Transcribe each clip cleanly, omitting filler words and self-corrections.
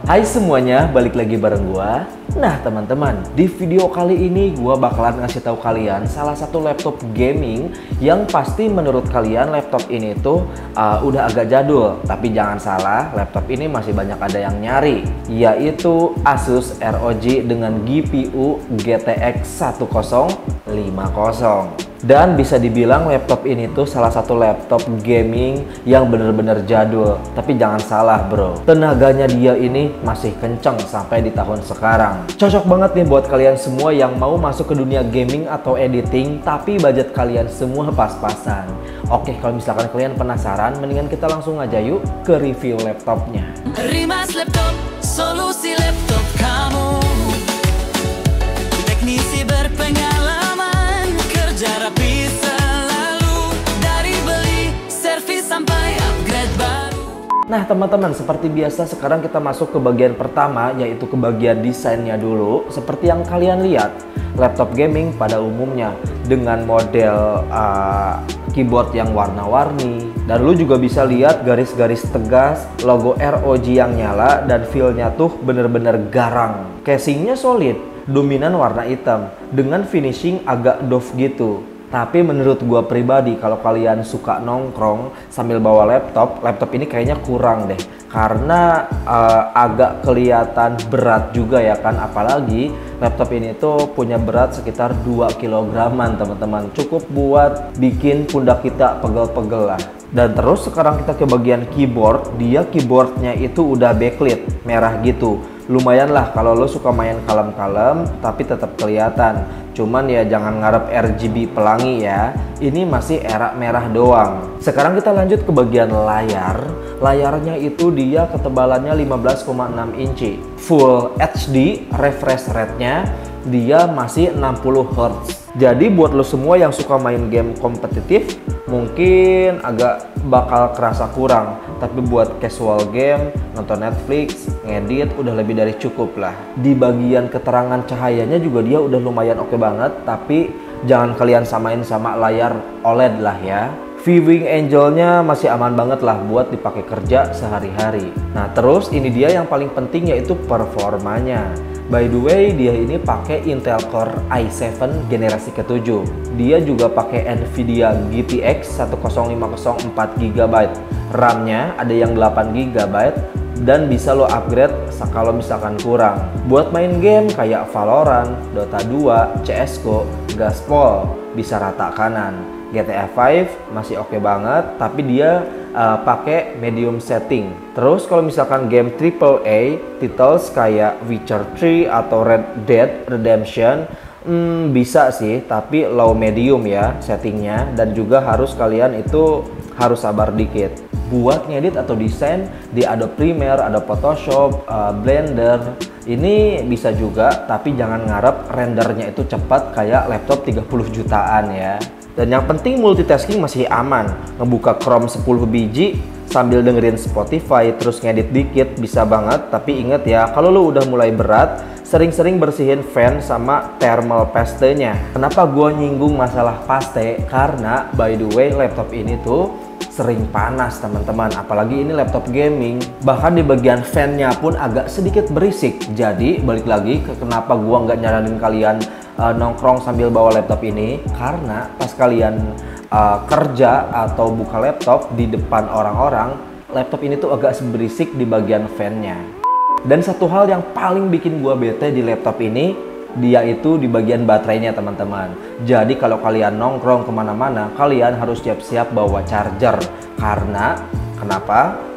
Hai semuanya, balik lagi bareng gua. Nah teman-teman, di video kali ini gua bakalan ngasih tahu kalian salah satu laptop gaming yang pasti menurut kalian laptop ini tuh udah agak jadul. Tapi jangan salah, laptop ini masih banyak ada yang nyari, yaitu Asus ROG dengan GPU GTX 1050. Dan bisa dibilang laptop ini tuh salah satu laptop gaming yang bener-bener jadul. Tapi jangan salah bro, tenaganya dia ini masih kenceng sampai di tahun sekarang. Cocok banget nih buat kalian semua yang mau masuk ke dunia gaming atau editing, tapi budget kalian semua pas-pasan. Oke, kalau misalkan kalian penasaran, mendingan kita langsung aja yuk ke review laptopnya. Rimas Laptop, solusi laptop kamu. Teknisi berpengalaman, kerja rapi selalu. Dari beli, servis sampai upgrade baru. Nah teman-teman, seperti biasa sekarang kita masuk ke bagian pertama, yaitu ke bagian desainnya dulu. Seperti yang kalian lihat, laptop gaming pada umumnya dengan model keyboard yang warna-warni. Dan lu juga bisa lihat garis-garis tegas, logo ROG yang nyala, dan feel-nya tuh bener-bener garang. Casingnya solid, dominan warna hitam, dengan finishing agak doff gitu. Tapi menurut gua pribadi, kalau kalian suka nongkrong sambil bawa laptop ini kayaknya kurang deh. Karena agak kelihatan berat juga ya kan. Apalagi laptop ini tuh punya berat sekitar 2 kilograman teman-teman. Cukup buat bikin pundak kita pegel-pegel lah. Dan terus sekarang kita ke bagian keyboard. Dia keyboardnya itu udah backlit, merah gitu. Lumayan lah kalau lo suka main kalem-kalem tapi tetap kelihatan. Cuman ya jangan ngarep RGB pelangi ya. Ini masih era merah doang. Sekarang kita lanjut ke bagian layar. Layarnya itu dia ketebalannya 15,6 inci. Full HD, refresh rate-nya dia masih 60 Hz. Jadi buat lo semua yang suka main game kompetitif mungkin agak bakal kerasa kurang. Tapi buat casual game, nonton Netflix, ngedit udah lebih dari cukup lah. Di bagian keterangan cahayanya juga dia udah lumayan oke banget. Tapi jangan kalian samain sama layar OLED lah ya. Viewing angle-nya masih aman banget lah buat dipakai kerja sehari-hari. Nah terus ini dia yang paling penting, yaitu performanya. By the way, dia ini pakai Intel Core i7 generasi ke-7. Dia juga pakai Nvidia GTX 1050 4GB. RAM-nya ada yang 8GB dan bisa lo upgrade kalau misalkan kurang. Buat main game kayak Valorant, Dota 2, CS:GO, gaspol bisa rata kanan. GTA 5 masih oke banget, tapi dia pakai medium setting. Terus kalau misalkan game AAA, titles kayak Witcher 3 atau Red Dead Redemption bisa sih, tapi low medium ya settingnya. Dan juga harus kalian itu harus sabar dikit. Buat ngedit atau desain di Adobe Premiere, Adobe Photoshop, Blender, ini bisa juga, tapi jangan ngarep rendernya itu cepat kayak laptop 30 jutaan ya. Dan yang penting multitasking masih aman. Ngebuka Chrome 10 biji sambil dengerin Spotify terus ngedit dikit bisa banget. Tapi inget ya, kalau lo udah mulai berat, sering-sering bersihin fan sama thermal paste-nya. Kenapa gua nyinggung masalah paste? Karena by the way laptop ini tuh sering panas teman-teman, apalagi ini laptop gaming. Bahkan di bagian fan-nya pun agak sedikit berisik. Jadi balik lagi ke kenapa gua nggak nyaranin kalian nongkrong sambil bawa laptop ini, karena pas kalian kerja atau buka laptop di depan orang-orang, laptop ini tuh agak berisik di bagian fan-nya. Dan satu hal yang paling bikin gua bete di laptop ini, dia itu di bagian baterainya teman-teman. Jadi kalau kalian nongkrong kemana-mana, kalian harus siap-siap bawa charger. Karena kenapa?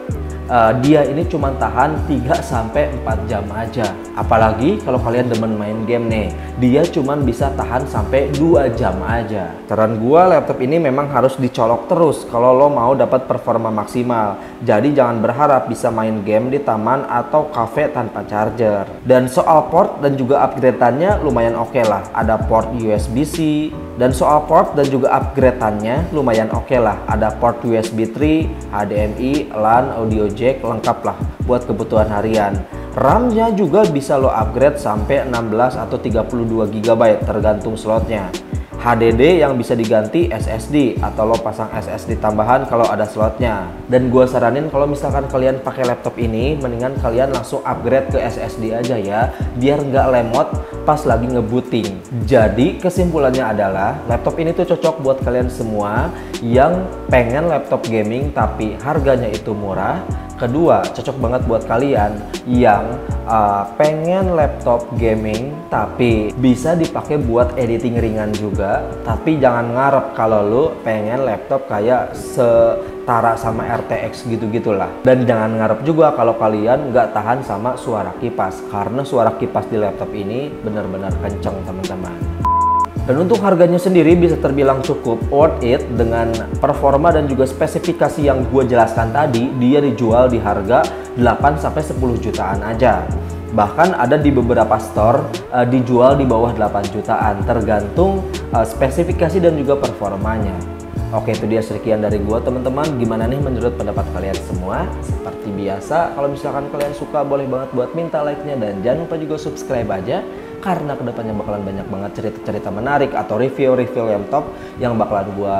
Dia ini cuma tahan 3-4 jam aja. Apalagi kalau kalian demen main game nih, dia cuma bisa tahan sampai 2 jam aja. Saran gua, laptop ini memang harus dicolok terus kalau lo mau dapat performa maksimal. Jadi jangan berharap bisa main game di taman atau cafe tanpa charger. Dan soal port dan juga upgrade-annya lumayan oke lah. Ada port USB-C. Dan soal port dan juga upgrade-annya lumayan oke lah. Ada port USB 3, HDMI, LAN, audio jack, lengkap lah buat kebutuhan harian. RAM-nya juga bisa lo upgrade sampai 16 atau 32 GB tergantung slotnya. HDD yang bisa diganti SSD atau lo pasang SSD tambahan kalau ada slotnya. Dan gue saranin kalau misalkan kalian pakai laptop ini, mendingan kalian langsung upgrade ke SSD aja ya, biar nggak lemot pas lagi ngebooting. Jadi kesimpulannya adalah laptop ini tuh cocok buat kalian semua yang pengen laptop gaming tapi harganya itu murah. Kedua, cocok banget buat kalian yang pengen laptop gaming tapi bisa dipakai buat editing ringan juga. Tapi jangan ngarep kalau lu pengen laptop kayak setara sama RTX gitu-gitulah. Dan jangan ngarep juga kalau kalian nggak tahan sama suara kipas, karena suara kipas di laptop ini benar-benar kenceng teman-teman. Dan untuk harganya sendiri bisa terbilang cukup worth it dengan performa dan juga spesifikasi yang gue jelaskan tadi. Dia dijual di harga 8-10 jutaan aja. Bahkan ada di beberapa store dijual di bawah 8 jutaan, tergantung spesifikasi dan juga performanya. Oke, itu dia sekian dari gue teman-teman. Gimana nih menurut pendapat kalian semua? Seperti biasa, kalau misalkan kalian suka boleh banget buat minta like-nya, dan jangan lupa juga subscribe aja, karena kedepannya bakalan banyak banget cerita-cerita menarik atau review-review laptop yang bakalan gue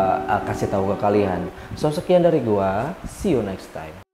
kasih tahu ke kalian. So sekian dari gue, see you next time.